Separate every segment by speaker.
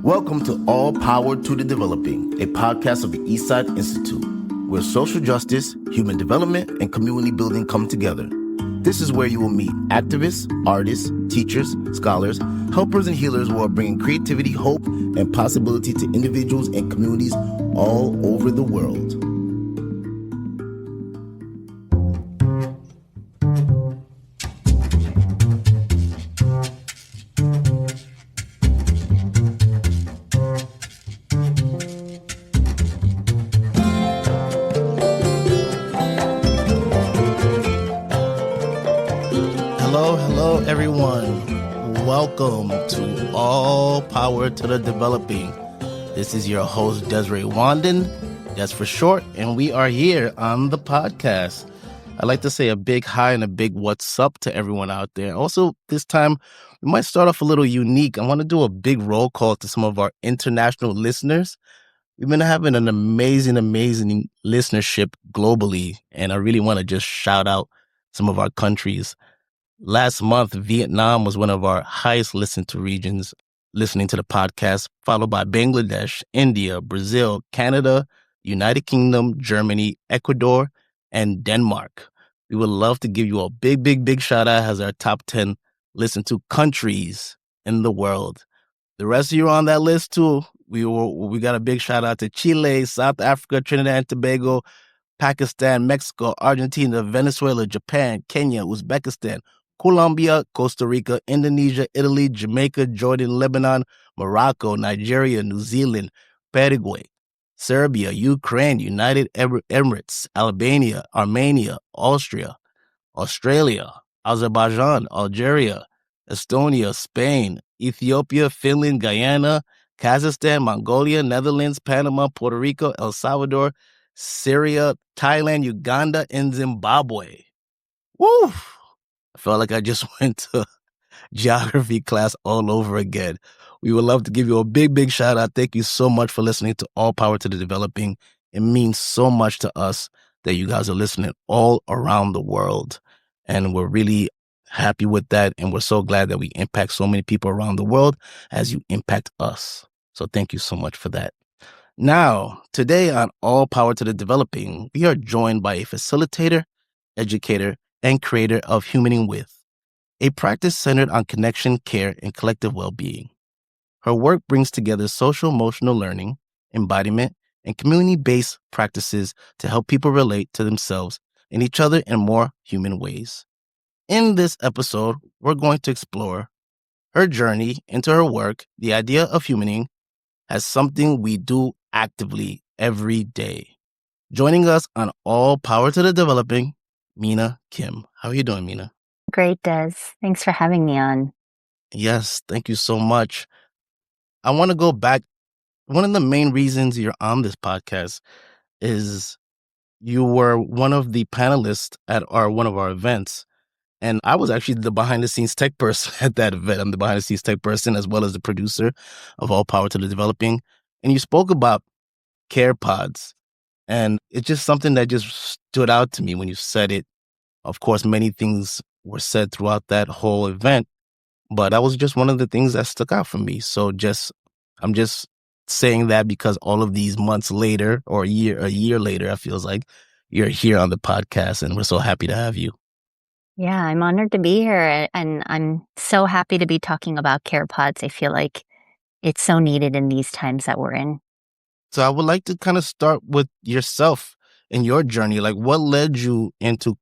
Speaker 1: Welcome to All Power to the Developing, a podcast of the Eastside Institute, where social justice, human development, and community building come together. This is where you will meet activists, artists, teachers, scholars, helpers, and healers who are bringing creativity, hope, and possibility to individuals and communities all over the world. Hello, everyone. Welcome to All Power to the Developing. This is your host, Desire Wandan, that's for short, and we are here on the podcast. I'd like to say a big hi and a big what's up to everyone out there. Also, this time, we might start off a little unique. I want to do a big roll call to some of our international listeners. We've been having an amazing listenership globally, and I really want to just shout out some of our countries. Last month, Vietnam was one of our highest listened to regions listening to the podcast, followed by Bangladesh, India, Brazil, Canada, United Kingdom, Germany, Ecuador, and Denmark. We would love to give you a big shout out as our top 10 listened to countries in the world. The rest of you on that list too. We got a big shout out to Chile, South Africa, Trinidad and Tobago, Pakistan, Mexico, Argentina, Venezuela, Japan, Kenya, Uzbekistan, Colombia, Costa Rica, Indonesia, Italy, Jamaica, Jordan, Lebanon, Morocco, Nigeria, New Zealand, Paraguay, Serbia, Ukraine, United Emirates, Albania, Armenia, Austria, Australia, Azerbaijan, Algeria, Estonia, Spain, Ethiopia, Finland, Guyana, Kazakhstan, Mongolia, Netherlands, Panama, Puerto Rico, El Salvador, Syria, Thailand, Uganda, and Zimbabwe. Woo! I felt like I just went to geography class all over again. We would love to give you a big shout out. Thank you so much for listening to All Power to the Developing. It means so much to us that you guys are listening all around the world. And we're really happy with that. And we're so glad that we impact so many people around the world as you impact us. So thank you so much for that. Now, today on All Power to the Developing, we are joined by a facilitator, educator, and creator of Humaning With, a practice centered on connection, care, and collective well-being. Her work brings together social-emotional learning, embodiment, and community-based practices to help people relate to themselves and each other in more human ways. In this episode, we're going to explore her journey into her work, the idea of humaning, as something we do actively every day. Joining us on All Power to the Developing, Minna Kim. How are you doing, Minna?
Speaker 2: Great, Des. Thanks for having me on.
Speaker 1: Yes, thank you so much. I want to go back. One of the main reasons you're on this podcast is you were one of the panelists at one of our events. And I was actually the behind-the-scenes tech person at that event. I'm the behind-the-scenes tech person as well as the producer of All Power to the Developing. And you spoke about care pods. And it's just something that just stood out to me when you said it. Of course, many things were said throughout that whole event, but that was just one of the things that stuck out for me. So I'm just saying that because all of these months later, or a year later, it feels like you're here on the podcast, and we're so happy to have you.
Speaker 2: Yeah, I'm honored to be here, and I'm so happy to be talking about care pods. I feel like it's so needed in these times that we're in.
Speaker 1: So I would like to kind of start with yourself and your journey. Like, what led you into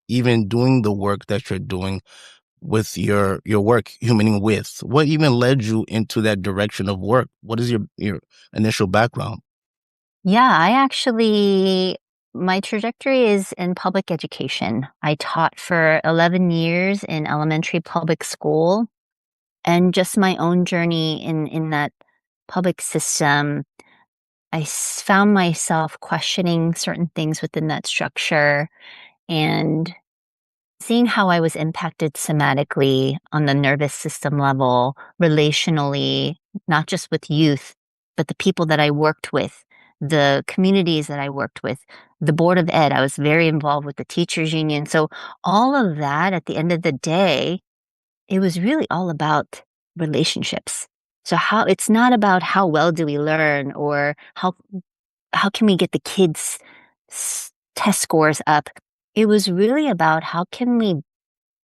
Speaker 1: even doing the work that you're doing with your work, Humaning With? What even led you into that direction of work? What is your initial background?
Speaker 2: Yeah, my trajectory is in public education. I taught for 11 years in elementary public school, and just my own journey in that public system, I found myself questioning certain things within that structure and seeing how I was impacted somatically on the nervous system level, relationally, not just with youth, but the people that I worked with, the communities that I worked with, the Board of Ed. I was very involved with the teachers union. So all of that, at the end of the day, it was really all about relationships. So how it's not about how well do we learn or how can we get the kids' test scores up. It was really about how can we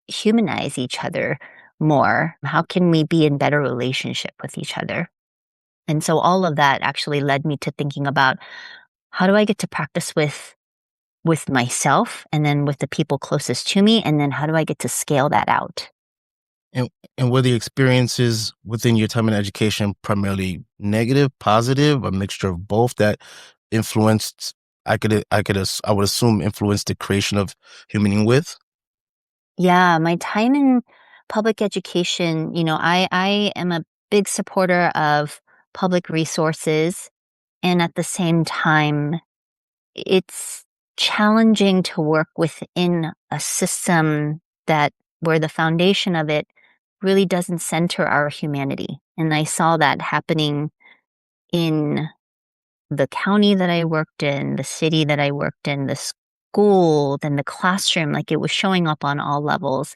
Speaker 2: humanize each other more? How can we be in better relationship with each other? And so all of that actually led me to thinking about how do I get to practice with myself and then with the people closest to me, and then how do I get to scale that out?
Speaker 1: And and were the experiences within your time in education primarily negative, positive, a mixture of both that influenced I would assume influenced the creation of Humaning With?
Speaker 2: Yeah, my time in public education, I am a big supporter of public resources. And at the same time, it's challenging to work within a system that where the foundation of it really doesn't center our humanity. And I saw that happening in the county that I worked in, the city that I worked in, the school, then the classroom, like it was showing up on all levels.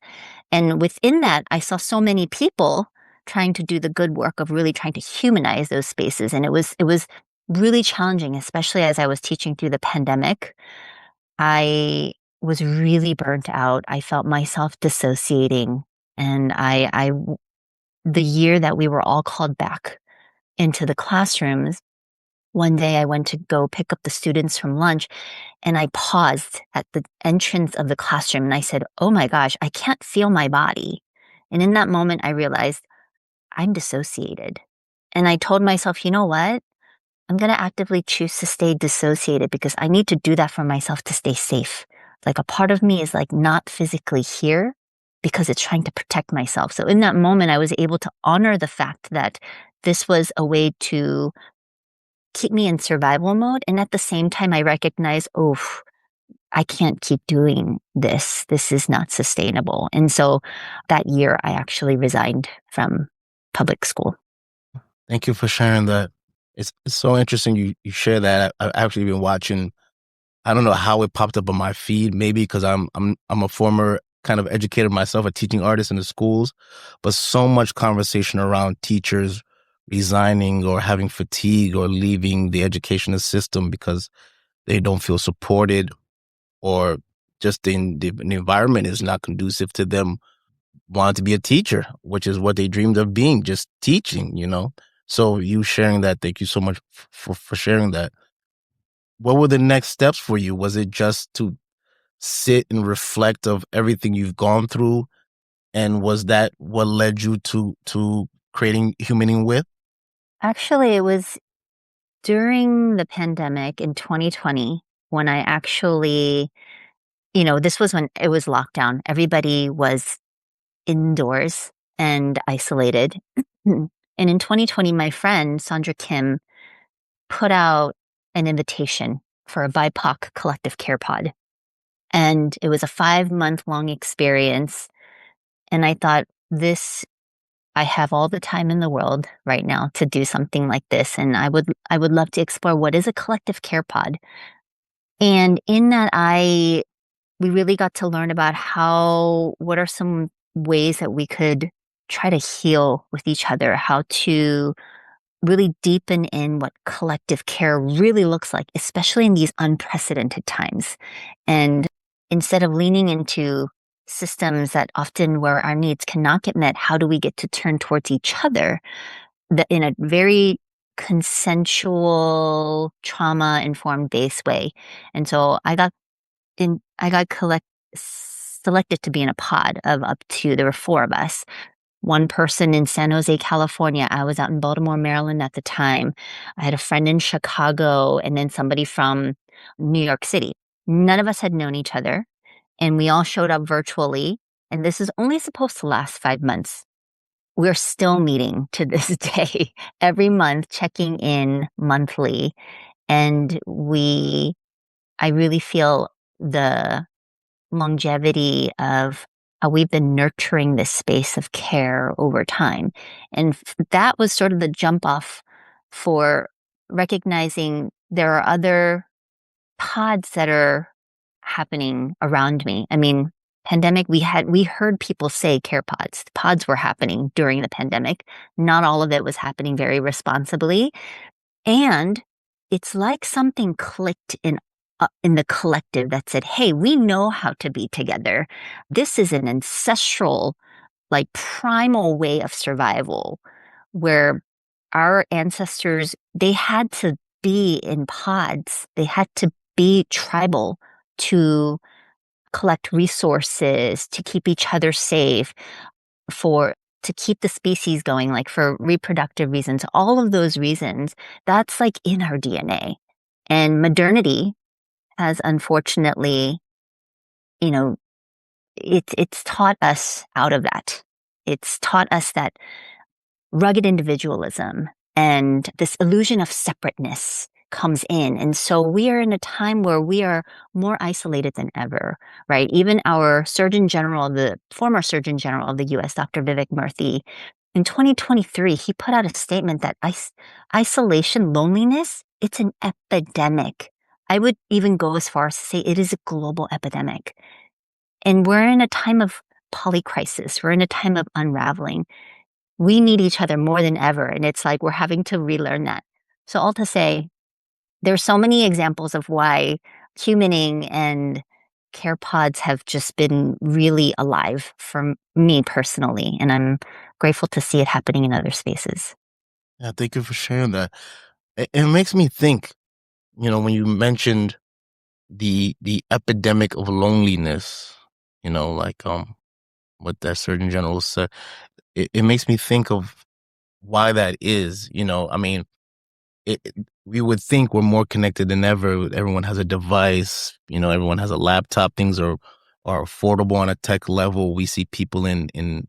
Speaker 2: And within that, I saw so many people trying to do the good work of really trying to humanize those spaces. And it was really challenging, especially as I was teaching through the pandemic. I was really burnt out. I felt myself dissociating. And the year that we were all called back into the classrooms, one day I went to go pick up the students from lunch and I paused at the entrance of the classroom and I said, "Oh my gosh, I can't feel my body." And in that moment, I realized I'm dissociated. And I told myself, you know what? I'm going to actively choose to stay dissociated because I need to do that for myself to stay safe. Like a part of me is like not physically here because it's trying to protect myself. So in that moment, I was able to honor the fact that this was a way to keep me in survival mode. And at the same time, I recognize, oh, I can't keep doing this. This is not sustainable. And so that year, I actually resigned from public school.
Speaker 1: Thank you for sharing that. It's so interesting you share that. I've actually been watching. I don't know how it popped up on my feed. Maybe because I'm a former kind of educator myself, a teaching artist in the schools, but so much conversation around teachers resigning or having fatigue or leaving the educational system because they don't feel supported or just the environment is not conducive to them wanting to be a teacher, which is what they dreamed of being, just teaching. So you sharing that, thank you so much for sharing that. What were the next steps for you? Was it just to sit and reflect of everything you've gone through? And was that what led you to creating Humaning With?
Speaker 2: Actually, it was during the pandemic in 2020 when I actually, this was when it was lockdown. Everybody was indoors and isolated. And in 2020, my friend, Sandra Kim, put out an invitation for a BIPOC collective care pod. And it was a 5-month long experience. And I thought, I have all the time in the world right now to do something like this. And I would love to explore what is a collective care pod. And in that, we really got to learn about what are some ways that we could try to heal with each other, how to really deepen in what collective care really looks like, especially in these unprecedented times. And instead of leaning into systems that often where our needs cannot get met, how do we get to turn towards each other that in a very consensual, trauma informed based way? And so I got selected to be in a pod of up to, there were 4 of us. One person in San Jose, California. I was out in Baltimore, Maryland at the time. I had a friend in Chicago and then somebody from New York City. None of us had known each other and we all showed up virtually. And this is only supposed to last 5 months. We're still meeting to this day, every month, checking in monthly. And I really feel the longevity of how we've been nurturing this space of care over time. And that was sort of the jump off for recognizing there are other pods that are happening around me. I mean, pandemic, we heard people say care pods. Pods were happening during the pandemic. Not all of it was happening very responsibly. And it's like something clicked in the collective that said, hey, we know how to be together. This is an ancestral, like primal way of survival where our ancestors, they had to be in pods. They had to be tribal to collect resources, to keep each other safe, for to keep the species going, like for reproductive reasons, all of those reasons, that's like in our DNA. And modernity has unfortunately, you know, it's taught us out of that. It's taught us that rugged individualism and this illusion of separateness comes in. And so we are in a time where we are more isolated than ever, right? Even our Surgeon General, the former Surgeon General of the US, Dr. Vivek Murthy, in 2023, he put out a statement that isolation, loneliness, it's an epidemic. I would even go as far as to say it is a global epidemic. And we're in a time of polycrisis. We're in a time of unraveling. We need each other more than ever. And it's like we're having to relearn that. So all to say, there's so many examples of why humaning and care pods have just been really alive for me personally. And I'm grateful to see it happening in other spaces.
Speaker 1: Yeah, thank you for sharing that. It makes me think, when you mentioned the epidemic of loneliness, what that Surgeon General said, it makes me think of why that is. I mean, we would think we're more connected than ever. Everyone has a device, everyone has a laptop. Things are affordable on a tech level. We see people in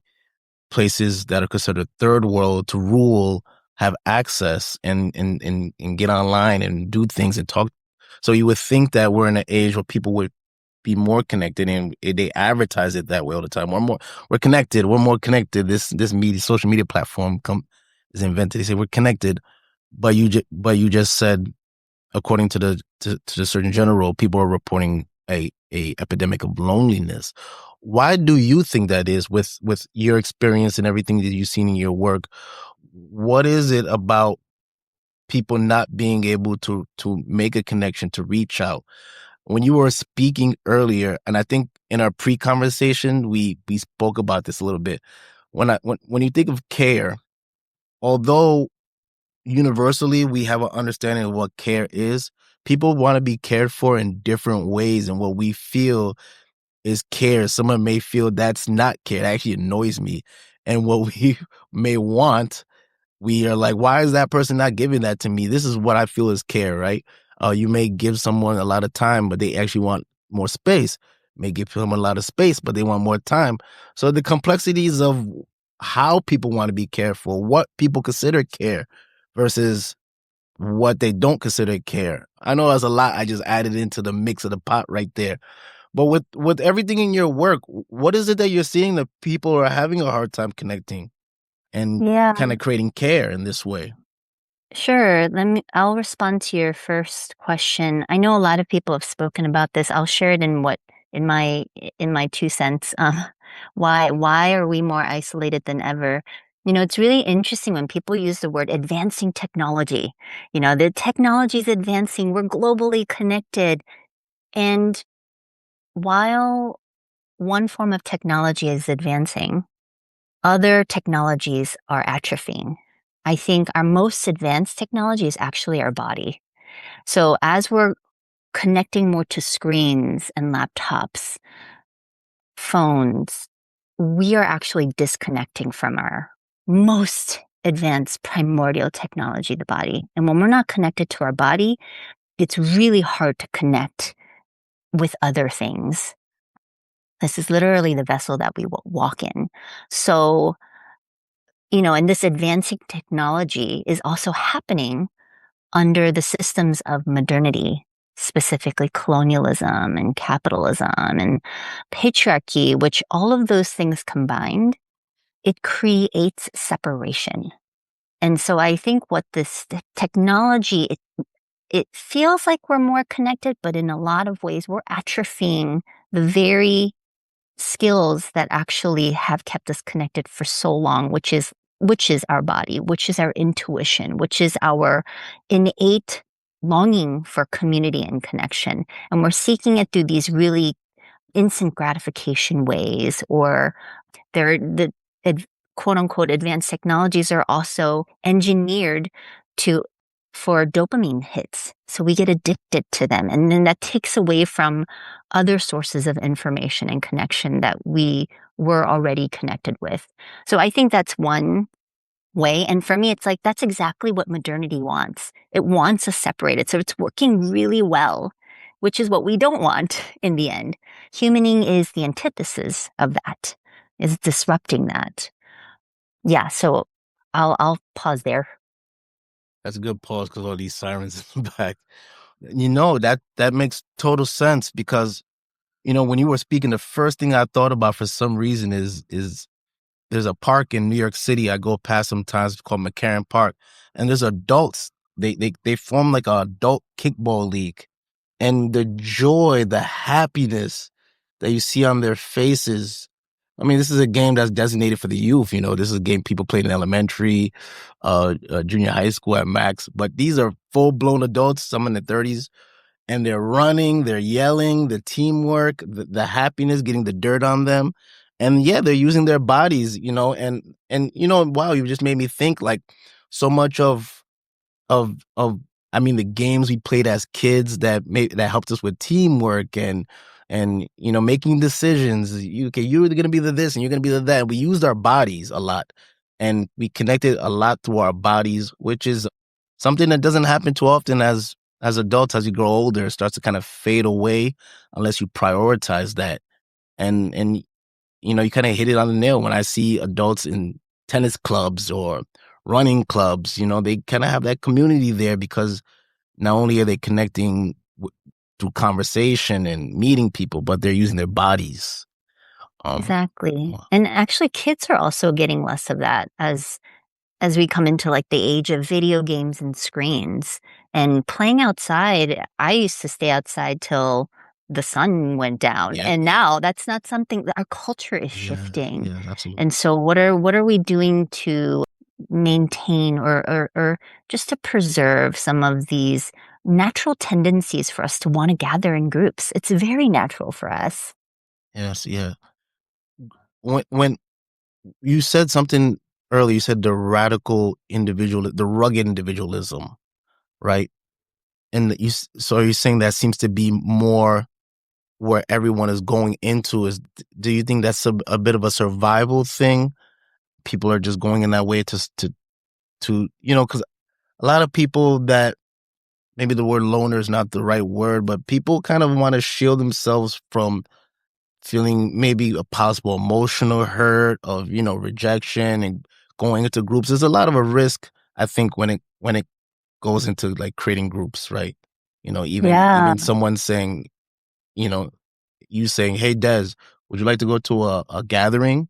Speaker 1: places that are considered third world to rule have access and get online and do things and talk. So you would think that we're in an age where people would be more connected, and they advertise it that way all the time. We're connected. We're more connected. This media, social media platform is invented. They say we're connected, but you just said, according to the Surgeon General, people are reporting a epidemic of loneliness. Why do you think that is, with your experience and everything that you've seen in your work? What is it about people not being able to make a connection, to reach out? When you were speaking earlier, and I think in our pre-conversation, we spoke about this a little bit. When you think of care, although universally we have an understanding of what care is, people want to be cared for in different ways, and what we feel is care. Someone may feel that's not care. It actually annoys me. And what we may want, we are like, why is that person not giving that to me? This is what I feel is care, right? You may give someone a lot of time, but they actually want more space. May give someone a lot of space, but they want more time. So the complexities of how people want to be cared for, what people consider care versus what they don't consider care. I know there's a lot I just added into the mix of the pot right there. But with everything in your work, what is it that you're seeing that people are having a hard time connecting and
Speaker 2: Yeah,
Speaker 1: kind of creating care in this way?
Speaker 2: sure. I'll respond to your first question. I know a lot of people have spoken about this. I'll share it in my 2 cents. Why are we more isolated than ever? It's really interesting when people use the word advancing technology. The technology is advancing. We're globally connected. And while one form of technology is advancing, other technologies are atrophying. I think our most advanced technology is actually our body. So as we're connecting more to screens and laptops, phones, we are actually disconnecting from our most advanced primordial technology, the body. And when we're not connected to our body, it's really hard to connect with other things. This is literally the vessel that we walk in. So, and this advancing technology is also happening under the systems of modernity, specifically colonialism and capitalism and patriarchy, which all of those things combined, it creates separation. And so I think what this technology, it feels like we're more connected, but in a lot of ways, we're atrophying the very skills that actually have kept us connected for so long, which is our body, which is our intuition, which is our innate longing for community and connection. And we're seeking it through these really instant gratification ways, or they're the ad, quote unquote advanced technologies are also engineered to for dopamine hits. So we get addicted to them. And then that takes away from other sources of information and connection that we were already connected with. So I think that's one way. And for me, it's like that's exactly what modernity wants. It wants us separated. So it's working really well, which is what we don't want in the end. Humaning is the antithesis of that, is disrupting that. Yeah, so I'll pause there.
Speaker 1: That's a good pause because all these sirens in the back. That makes total sense because when you were speaking, the first thing I thought about for some reason is there's a park in New York City I go past sometimes called McCarran Park, and there's adults. They form like an adult kickball league, and the joy, the happiness that you see on their faces. I mean, this is a game that's designated for the youth. This is a game people played in elementary, junior high school at max. But these are full blown adults, some in their 30s, and they're running, they're yelling, the teamwork, the happiness, getting the dirt on them. And yeah, they're using their bodies, wow, you just made me think like so much of I mean the games we played as kids that helped us with teamwork and making decisions. You're gonna be the this and you're gonna be the that. We used our bodies a lot and we connected a lot through our bodies, which is something that doesn't happen too often as adults. As you grow older, it starts to kind of fade away unless you prioritize that. And you kind of hit it on the nail when I see adults in tennis clubs or running clubs. They kind of have that community there because not only are they connecting through conversation and meeting people, but they're using their bodies.
Speaker 2: Exactly. And actually kids are also getting less of that as we come into like the age of video games and screens and playing outside. I used to stay outside till the sun went down.
Speaker 1: Yeah,
Speaker 2: And now that's not something that our culture is
Speaker 1: yeah,
Speaker 2: shifting.
Speaker 1: yeah, absolutely.
Speaker 2: And so what are we doing to maintain or just to preserve some of these natural tendencies for us to want to gather in groups? It's very natural for us.
Speaker 1: Yes, yeah. When you said something earlier, you said the the rugged individualism, right? And so are you saying that seems to be more where everyone is going into is, do you think that's a bit of a survival thing? People are just going in that way because a lot of people that maybe the word loner is not the right word, but people kind of want to shield themselves from feeling maybe a possible emotional hurt of, rejection and going into groups. There's a lot of a risk, I think, when it goes into like creating groups, right? Even
Speaker 2: Yeah.
Speaker 1: even someone saying, you know, you saying, "Hey, Des, would you like to go to a gathering?"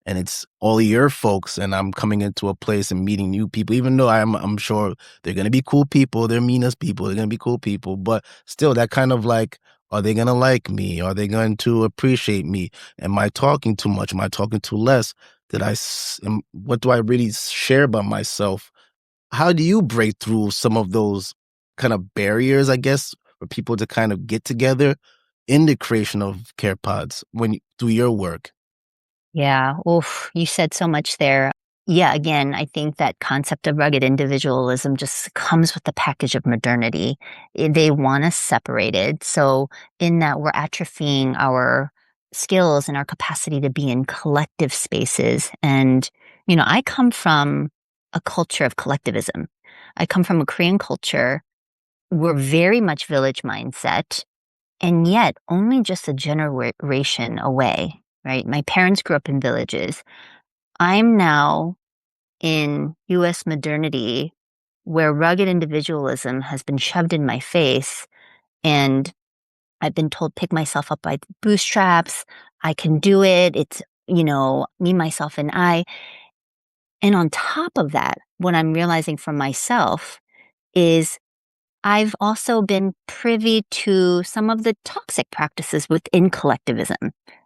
Speaker 1: And it's all your folks, and I'm coming into a place and meeting new people. Even though I'm sure they're gonna be cool people, they're mean as people, they're gonna be cool people, but still, that kind of like, are they gonna like me? Are they going to appreciate me? Am I talking too much? Am I talking too less? What do I really share about myself? How do you break through some of those kind of barriers, I guess, for people to kind of get together in the creation of care pods through your work?
Speaker 2: Yeah. Oof, you said so much there. Yeah, again, I think that concept of rugged individualism just comes with the package of modernity. They want us separated. So, in that, we're atrophying our skills and our capacity to be in collective spaces. And, I come from a culture of collectivism. I come from a Korean culture. We're very much village mindset, and yet only just a generation away, right? My parents grew up in villages. I'm now in US modernity where rugged individualism has been shoved in my face, and I've been told pick myself up by the bootstraps. I can do it. It's, me, myself, and I. And on top of that, what I'm realizing for myself is I've also been privy to some of the toxic practices within collectivism.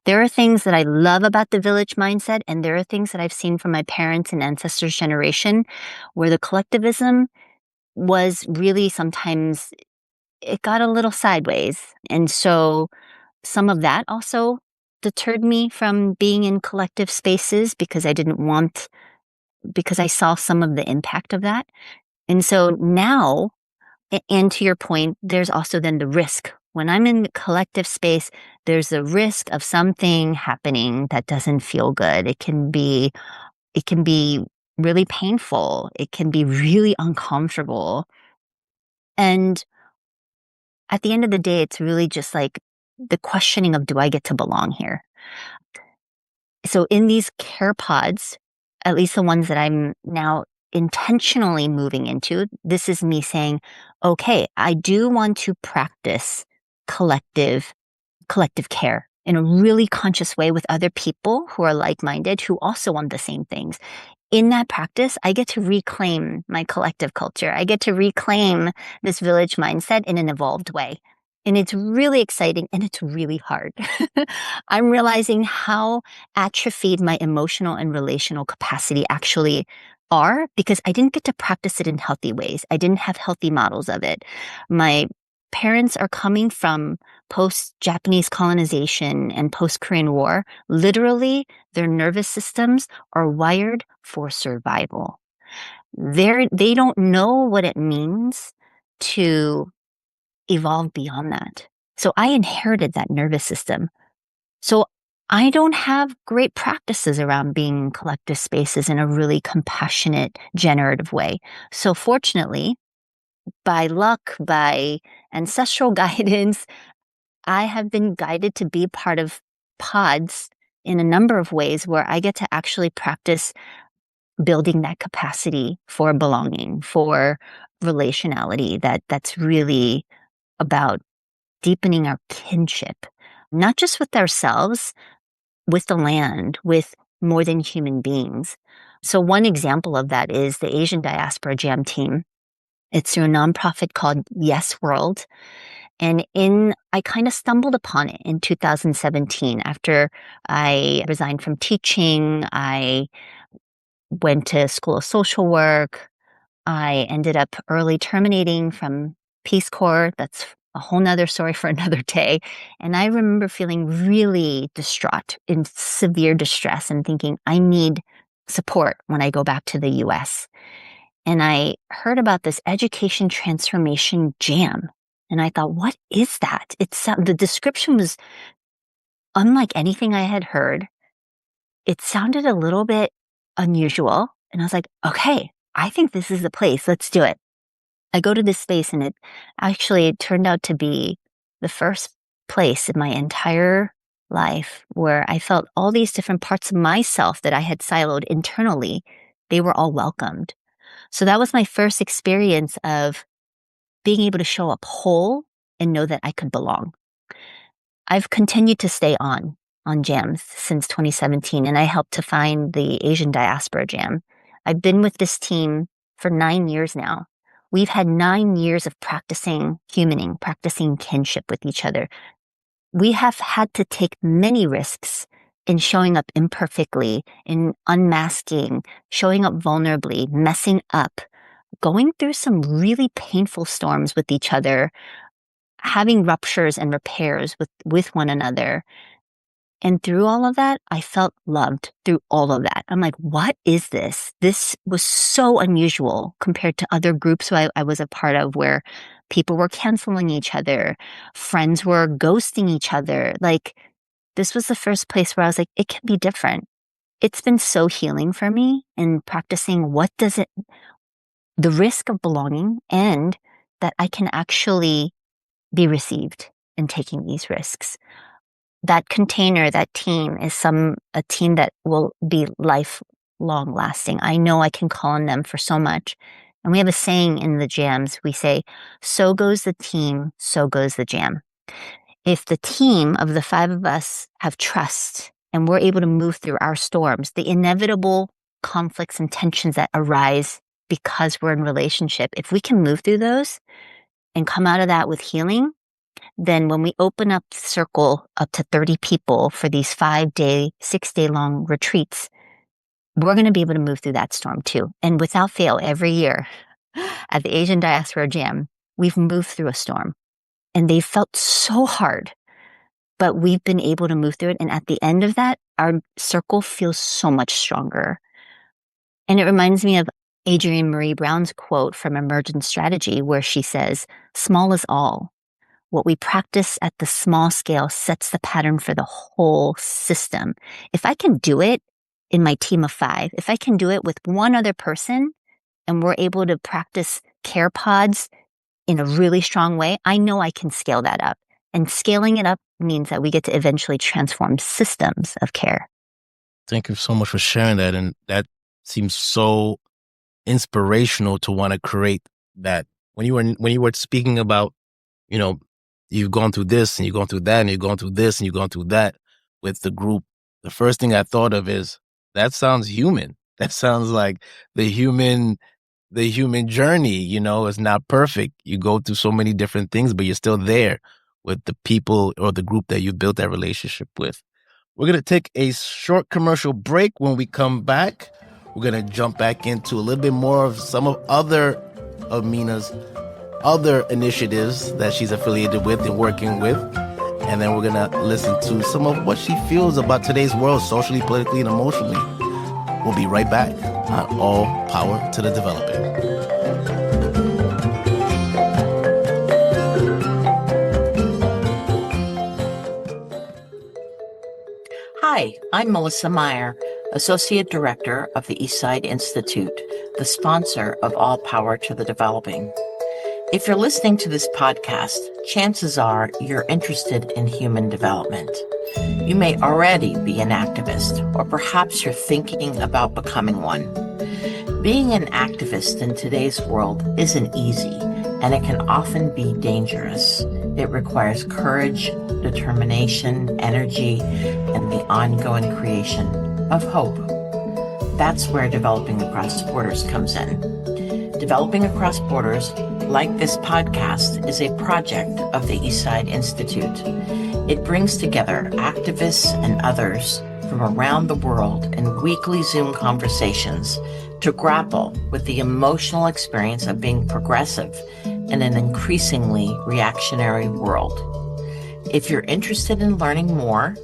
Speaker 2: There are things that I love about the village mindset, and there are things that I've seen from my parents and ancestors' generation where the collectivism was really sometimes it got a little sideways. And so some of that also deterred me from being in collective spaces because because I saw some of the impact of that. And so now, and to your point, there's also then the risk. When I'm in the collective space, there's a risk of something happening that doesn't feel good. It can be really painful. It can be really uncomfortable. And at the end of the day, it's really just like the questioning of, do I get to belong here? So in these care pods, at least the ones that I'm now intentionally moving into, this is me saying, okay, I do want to practice collective, collective care in a really conscious way with other people who are like-minded, who also want the same things. In that practice, I get to reclaim my collective culture. I get to reclaim this village mindset in an evolved way. And it's really exciting and it's really hard. I'm realizing how atrophied my emotional and relational capacity actually are because I didn't get to practice it in healthy ways. I didn't have healthy models of it. My parents are coming from post-Japanese colonization and post-Korean War. Literally, their nervous systems are wired for survival. They don't know what it means to evolve beyond that. So I inherited that nervous system. So I don't have great practices around being in collective spaces in a really compassionate, generative way. So fortunately, by luck, by ancestral guidance, I have been guided to be part of pods in a number of ways where I get to actually practice building that capacity for belonging, for relationality that's really about deepening our kinship, not just with ourselves, with the land, with more than human beings. So one example of that is the Asian Diaspora Jam team. It's through a nonprofit called Yes World. And I kind of stumbled upon it in 2017 after I resigned from teaching. I went to School of Social Work. I ended up early terminating from Peace Corps. That's a whole nother story for another day. And I remember feeling really distraught, in severe distress, and thinking, I need support when I go back to the US. And I heard about this education transformation jam. And I thought, what is that? The description was unlike anything I had heard. It sounded a little bit unusual. And I was like, okay, I think this is the place. Let's do it. I go to this space and it turned out to be the first place in my entire life where I felt all these different parts of myself that I had siloed internally, they were all welcomed. So that was my first experience of being able to show up whole and know that I could belong. I've continued to stay on jams since 2017, and I helped to find the Asian Diaspora Jam. I've been with this team for 9 years now. We've had 9 years of practicing humaning, practicing kinship with each other. We have had to take many risks in showing up imperfectly, in unmasking, showing up vulnerably, messing up, going through some really painful storms with each other, having ruptures and repairs with one another. And through all of that, I felt loved through all of that. I'm like, what is this? This was so unusual compared to other groups I was a part of where people were canceling each other, friends were ghosting each other. Like, this was the first place where I was like, it can be different. It's been so healing for me in practicing the risk of belonging and that I can actually be received in taking these risks. That container, that team is a team that will be lifelong lasting. I know I can call on them for so much. And we have a saying in the jams. We say, so goes the team, so goes the jam. If the team of the five of us have trust and we're able to move through our storms, the inevitable conflicts and tensions that arise because we're in relationship, if we can move through those, and come out of that with healing, then when we open up the circle up to 30 people for these 5-day, 6-day long retreats, we're going to be able to move through that storm too. And without fail, every year at the Asian Diaspora Jam, we've moved through a storm and they felt so hard, but we've been able to move through it. And at the end of that, our circle feels so much stronger. And it reminds me of Adrienne Marie Brown's quote from Emergent Strategy, where she says, "Small is all. What we practice at the small scale sets the pattern for the whole system." If I can do it in my team of 5, if I can do it with one other person, and we're able to practice care pods in a really strong way, I know I can scale that up. And scaling it up means that we get to eventually transform systems of care.
Speaker 1: Thank you so much for sharing that. And that seems so inspirational to want to create that. When you were speaking about, you've gone through this and you've gone through that and you've gone through this and you've gone through that with the group, the first thing I thought of is that sounds human. That sounds like the human journey, is not perfect. You go through so many different things, but you're still there with the people or the group that you built that relationship with. We're going to take a short commercial break. When we come back, we're going to jump back into a little bit more of some of Minna's other initiatives that she's affiliated with and working with. And then we're going to listen to some of what she feels about today's world, socially, politically, and emotionally. We'll be right back on All Power to the Developing.
Speaker 3: Hi, I'm Melissa Meyer, Associate Director of the Eastside Institute, the sponsor of All Power to the Developing. If you're listening to this podcast, chances are you're interested in human development. You may already be an activist, or perhaps you're thinking about becoming one. Being an activist in today's world isn't easy, and it can often be dangerous. It requires courage, determination, energy, and the ongoing creation of hope. That's where Developing Across Borders comes in. Developing Across Borders, like this podcast, is a project of the Eastside Institute. It brings together activists and others from around the world in weekly Zoom conversations to grapple with the emotional experience of being progressive in an increasingly reactionary world. If you're interested in learning more,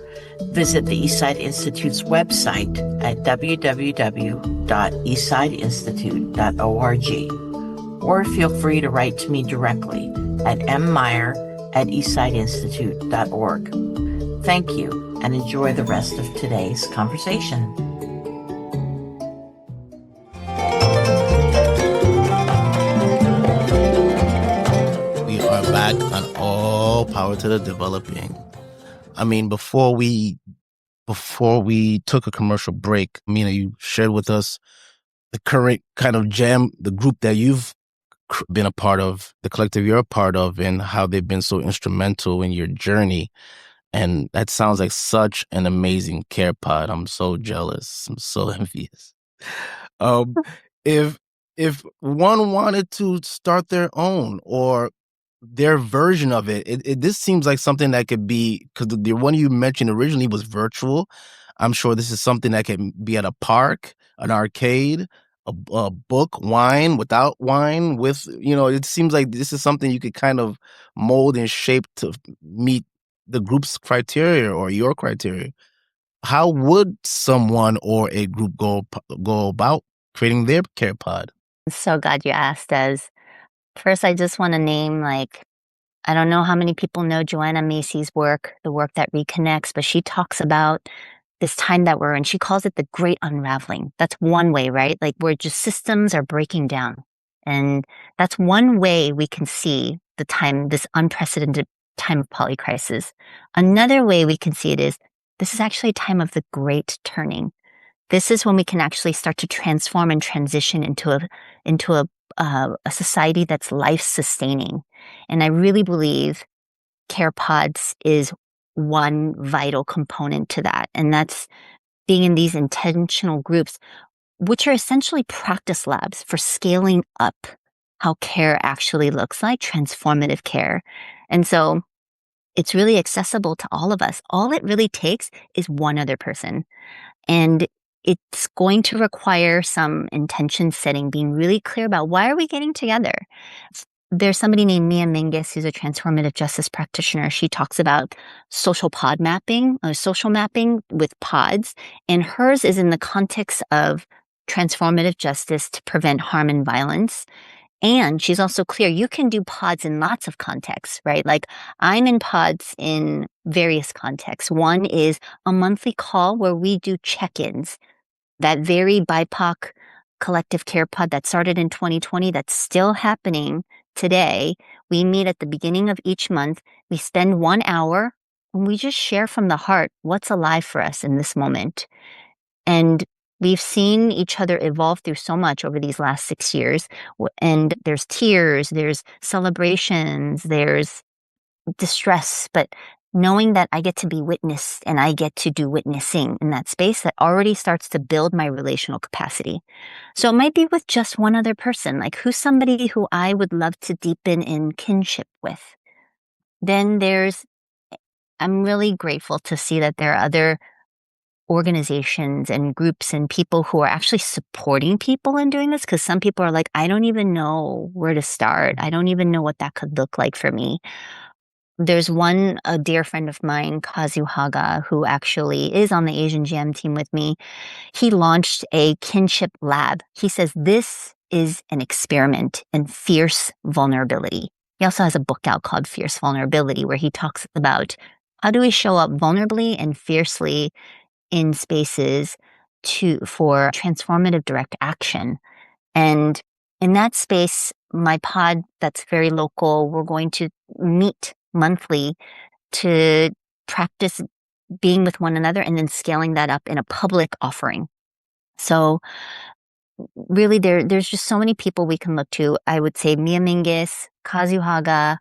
Speaker 3: visit the Eastside Institute's website at www.eastsideinstitute.org, or feel free to write to me directly at mmeyer@eastsideinstitute.org. Thank you, and enjoy the rest of today's conversation.
Speaker 1: We are back on All Power to the Developing. I mean, before we took a commercial break, Minna, you shared with us the current kind of jam, the group that you've been a part of, the collective you're a part of, and how they've been so instrumental in your journey. And that sounds like such an amazing care pod. I'm so jealous. I'm so envious. If one wanted to start their own or their version of it, this seems like something that could be, because the one you mentioned originally was virtual. I'm sure this is something that can be at a park, an arcade, a book, wine, without wine, with, it seems like this is something you could kind of mold and shape to meet the group's criteria or your criteria. How would someone or a group go about creating their care pod?
Speaker 2: I'm so glad you asked, Des. First, I just want to name, I don't know how many people know Joanna Macy's work, the work that reconnects, but she talks about this time that we're in. She calls it the great unraveling. That's one way, right? Where just systems are breaking down. And that's one way we can see the time, this unprecedented time of polycrisis. Another way we can see it is this is actually a time of the great turning. This is when we can actually start to transform and transition into a society that's life-sustaining. And I really believe care pods is one vital component to that. And that's being in these intentional groups, which are essentially practice labs for scaling up how care actually looks like, transformative care. And so it's really accessible to all of us. All it really takes is one other person. And it's going to require some intention setting, being really clear about why are we getting together? There's somebody named Mia Mingus who's a transformative justice practitioner. She talks about social pod mapping or social mapping with pods, and hers is in the context of transformative justice to prevent harm and violence. And she's also clear, you can do pods in lots of contexts, right? Like I'm in pods in various contexts. One is a monthly call where we do check-ins. That very BIPOC collective care pod that started in 2020, that's still happening today. We meet at the beginning of each month. We spend 1 hour and we just share from the heart what's alive for us in this moment. And we've seen each other evolve through so much over these last 6 years. And there's tears, there's celebrations, there's distress, but knowing that I get to be witnessed and I get to do witnessing in that space, that already starts to build my relational capacity. So it might be with just one other person, like who's somebody who I would love to deepen in kinship with. Then I'm really grateful to see that there are other organizations and groups and people who are actually supporting people in doing this, because some people are like, I don't even know where to start. I don't even know what that could look like for me. There's a dear friend of mine, Kazu Haga, who actually is on the Asian Jam team with me. He launched a kinship lab. He says this is an experiment in fierce vulnerability. He also has a book out called Fierce Vulnerability, where he talks about how do we show up vulnerably and fiercely in spaces for transformative direct action. And in that space, my pod that's very local, we're going to meet monthly to practice being with one another and then scaling that up in a public offering. So really there's just so many people we can look to. I would say Mia Mingus, Kazu Haga.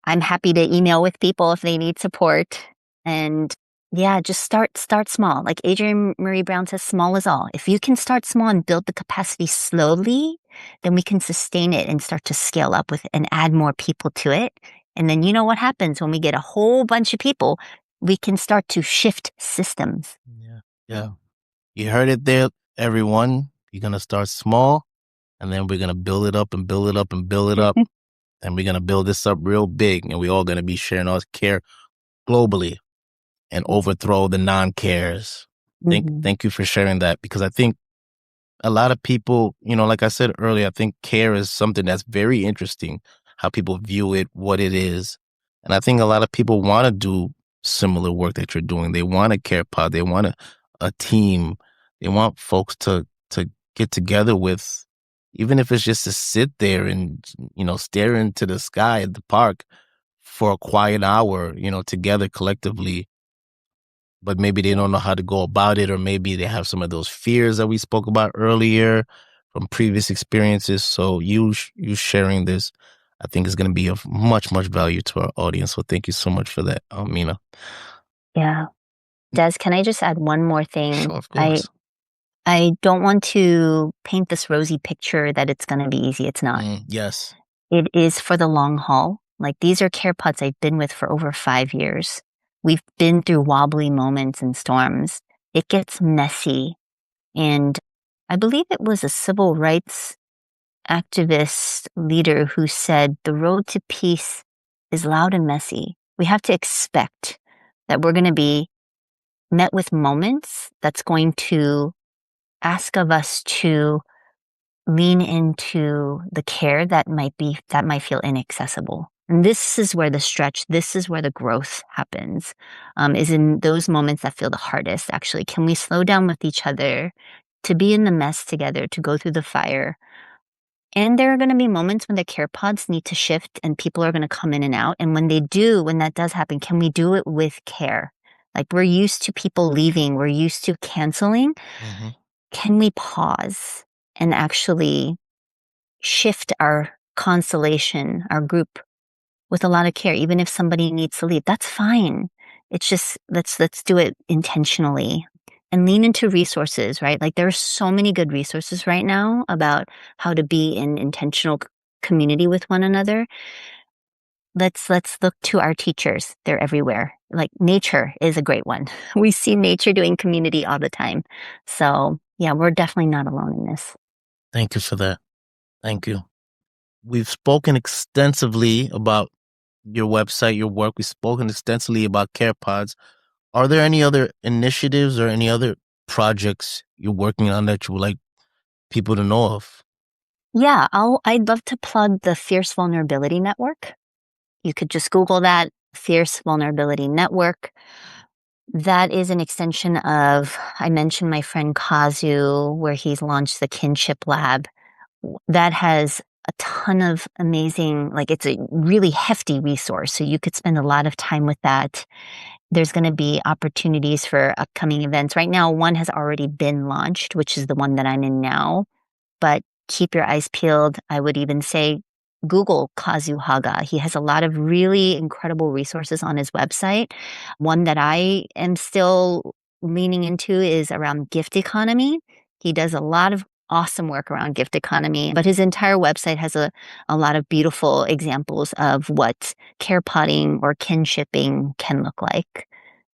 Speaker 2: I'm happy to email with people if they need support. And yeah, just start small. Like Adrienne Marie Brown says, small is all. If you can start small and build the capacity slowly, then we can sustain it and start to scale up with and add more people to it. And then you know what happens when we get a whole bunch of people, we can start to shift systems.
Speaker 1: Yeah. You heard it there, everyone. You're going to start small, and then we're going to build it up and build it up and build it up. And we're going to build this up real big, and we're all going to be sharing our care globally and overthrow the non-cares. Thank you for sharing that, because I think a lot of people, like I said earlier, I think care is something that's very interesting, how people view it, what it is. And I think a lot of people want to do similar work that you're doing. They want a care pod. They want a team. They want folks to get together with, even if it's just to sit there and, stare into the sky at the park for a quiet hour, together collectively. But maybe they don't know how to go about it, or maybe they have some of those fears that we spoke about earlier from previous experiences. So you sharing this, I think, is going to be of much, much value to our audience. So thank you so much for that, Minna.
Speaker 2: Yeah. Des, can I just add one more thing?
Speaker 1: Sure, of course.
Speaker 2: I don't want to paint this rosy picture that it's going to be easy. It's not.
Speaker 1: Yes.
Speaker 2: It is for the long haul. Like these are care pods I've been with for over 5 years. We've been through wobbly moments and storms. It gets messy. And I believe it was a civil rights activist leader who said the road to peace is loud and messy. We have to expect that we're going to be met with moments that's going to ask of us to lean into the care that might feel inaccessible. And this is where this is where the growth happens, is in those moments that feel the hardest. Actually, can we slow down with each other to be in the mess together, to go through the fire? And there are going to be moments when the care pods need to shift and people are going to come in and out. And when that does happen, can we do it with care? Like we're used to people leaving, we're used to canceling.
Speaker 1: Mm-hmm.
Speaker 2: Can we pause and actually shift our constellation, our group, with a lot of care? Even if somebody needs to leave, that's fine. It's just let's do it intentionally. and lean into resources, right? Like there are so many good resources right now about how to be in intentional community with one another. Let's look to our teachers. They're everywhere. Like nature is a great one. We see nature doing community all the time. So yeah, we're definitely not alone in this.
Speaker 1: Thank you for that. Thank you. We've spoken extensively about your website, your work. We've spoken extensively about Care Pods. Are there any other initiatives or any other projects you're working on that you would like people to know of?
Speaker 2: Yeah, I'd love to plug the Fierce Vulnerability Network. You could just Google that, Fierce Vulnerability Network. That is an extension of, I mentioned my friend Kazu, where he's launched the Kinship Lab. That has a ton of amazing, like it's a really hefty resource. So you could spend a lot of time with that. There's going to be opportunities for upcoming events. Right now, one has already been launched, which is the one that I'm in now. But keep your eyes peeled. I would even say Google Kazu Haga. He has a lot of really incredible resources on his website. One that I am still leaning into is around gift economy. He does a lot of awesome work around gift economy, but his entire website has a lot of beautiful examples of what care potting or kinshipping can look like.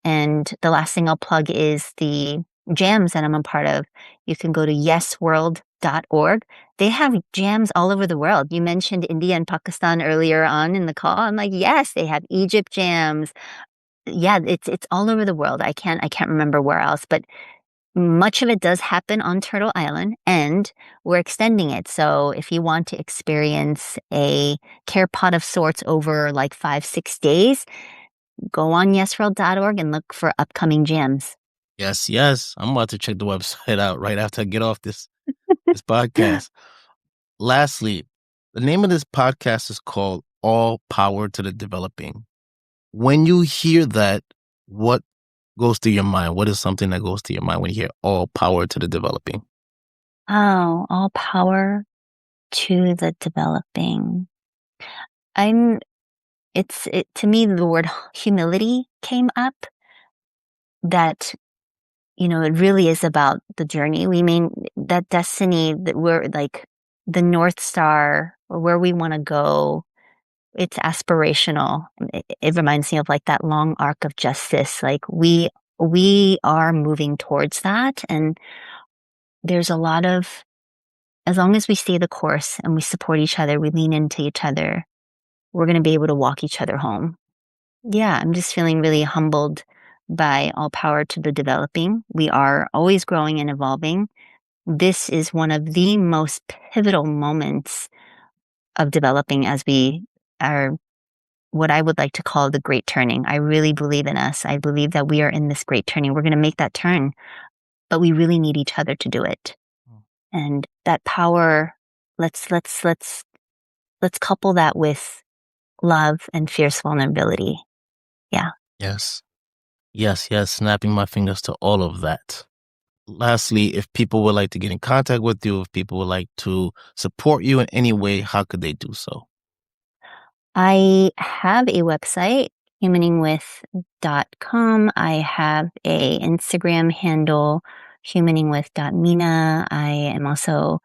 Speaker 2: And the last thing I'll plug is the jams that I'm a part of. You can go to yesworld.org. They have jams all over the world. You mentioned India and Pakistan earlier on in the call. I'm like, yes, they have Egypt jams. Yeah, it's all over the world. I can't remember where else, but much of it does happen on Turtle Island, and we're extending it. So if you want to experience a care pot of sorts over like 5-6 days, go on yesworld.org and look for upcoming jams.
Speaker 1: Yes. I'm about to check the website out right after I get off this podcast. Lastly, the name of this podcast is called All Power to the Developing. When you hear that, what goes through your mind? What is something that goes through your mind when you hear all power to the developing?
Speaker 2: Oh, all power to the developing. To me, the word humility came up, that, it really is about the journey. We mean that destiny, that we're like the North Star, or where we want to go. It's aspirational. It reminds me of like that long arc of justice. Like we are moving towards that. And there's a lot of, as long as we stay the course and we support each other, we lean into each other, we're going to be able to walk each other home. Yeah, I'm just feeling really humbled by all power to the developing. We are always growing and evolving. This is one of the most pivotal moments of developing as we are what I would like to call the great turning. I really believe in us. I believe that we are in this great turning. We're going to make that turn, but we really need each other to do it. And that power, let's couple that with love and fierce vulnerability. Yeah.
Speaker 1: Yes. Snapping my fingers to all of that. Lastly, if people would like to get in contact with you, if people would like to support you in any way, how could they do so?
Speaker 2: I have a website, humaningwith.com. I have a Instagram handle, humaningwith.mina. I am also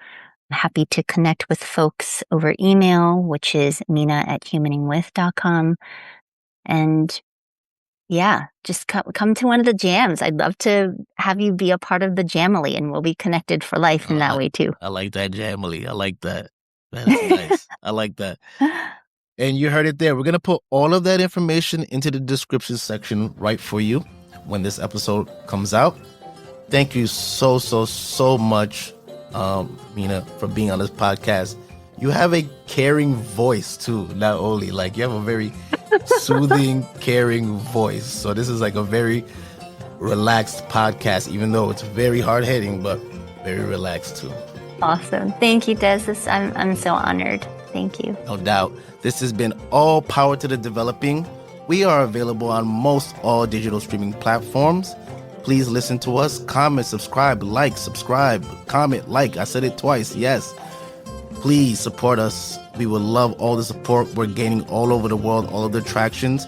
Speaker 2: happy to connect with folks over email, which is mina@humaningwith.com. And yeah, just come to one of the jams. I'd love to have you be a part of the Jamily, and we'll be connected for life in that way too.
Speaker 1: I like that, Jamily. I like that. That's nice. I like that. And you heard it there. We're going to put all of that information into the description section right for you when this episode comes out. Thank you so much, Minna, for being on this podcast. You have a caring voice too. Not only, like, you have a very soothing, caring voice. So this is like a very relaxed podcast, even though it's very hard-hitting, but very relaxed too.
Speaker 2: Awesome. Thank you, Des. I'm so honored. Thank you.
Speaker 1: No doubt. This has been All Power to the Developing. We are available on most all digital streaming platforms. Please listen to us, comment, subscribe, comment, like. I said it twice, yes. Please support us. We would love all the support we're gaining all over the world, all of the attractions.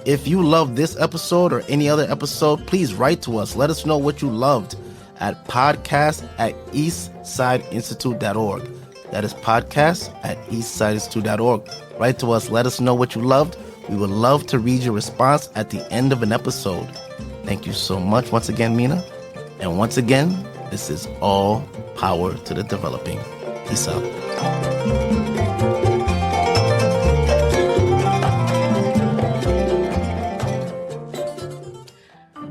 Speaker 1: If you love this episode or any other episode, please write to us. Let us know what you loved at podcast@eastsideinstitute.org. That is podcast@eastsideinstitute.org. Write to us. Let us know what you loved. We would love to read your response at the end of an episode. Thank you so much once again, Minna. And once again, this is All Power to the Developing. Peace out.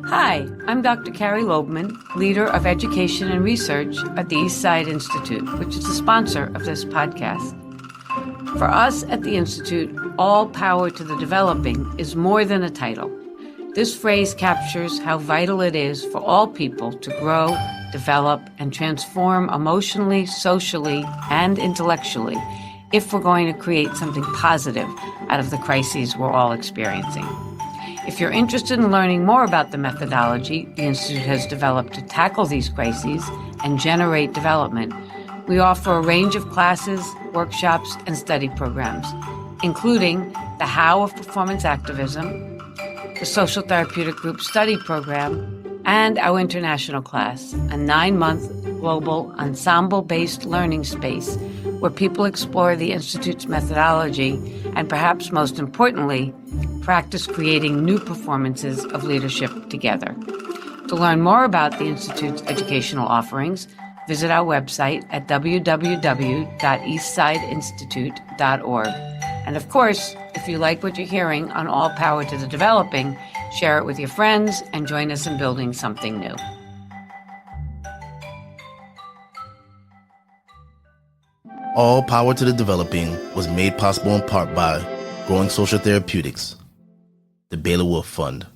Speaker 4: Hi, I'm Dr. Carrie Loebman, leader of education and research at the Eastside Institute, which is the sponsor of this podcast. For us at the Institute, all power to the developing is more than a title. This phrase captures how vital it is for all people to grow, develop, and transform emotionally, socially, and intellectually if we're going to create something positive out of the crises we're all experiencing. If you're interested in learning more about the methodology the Institute has developed to tackle these crises and generate development, we offer a range of classes, workshops, and study programs, including the How of Performance Activism, the Social Therapeutic Group Study Program, and our international class, a 9-month global ensemble-based learning space where people explore the Institute's methodology and, perhaps most importantly, practice creating new performances of leadership together. To learn more about the Institute's educational offerings, visit our website at www.eastsideinstitute.org. And of course, if you like what you're hearing on All Power to the Developing, share it with your friends and join us in building something new.
Speaker 1: All Power to the Developing was made possible in part by Growing Social Therapeutics, the Baylor Wolf Fund,